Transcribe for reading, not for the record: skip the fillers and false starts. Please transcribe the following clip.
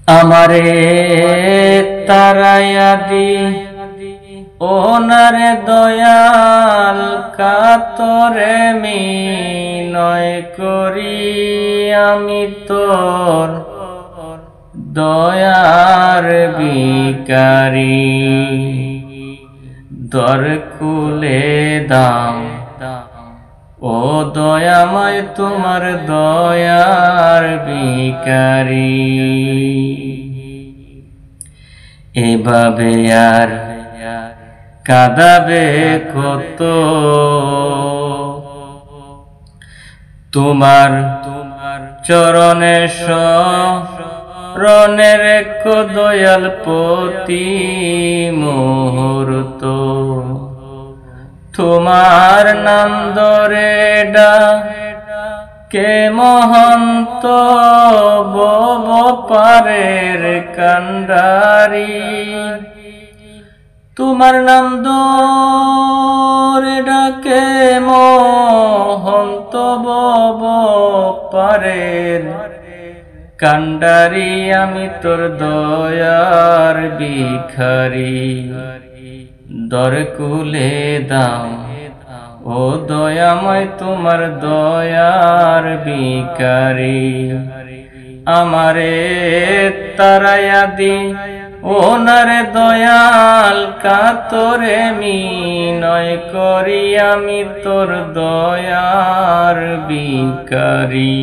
আমারে তারাইয়া দি ওনারে দয়াল কাতরে মিনয় করি আমি তোর দয়ার ভিখারি। দর খুলে দাও ও দয়াময় তোমার দয়ার ভিখারি। এভাবে আর কাঁদাবে কত তোমার চরণে শরণে রেখো দয়াল প্রতি মুহূর্ত। তোমার নাম ধরে ডাকে মহন্ত ভব পারের কান্ডারি। তোমার নাম ধরে ডাকে মহন্ত ভব পারের কান্ডারি। আমি তোর দয়ার ভিখারি। দর খুলে দাও ও দয়াময় তোমার দয়ার ভিখারি। আমারে তারাইয়া দি ওনারে দয়াল কাতরে মিনয় করি আমি তোর দয়ার ভিখারি।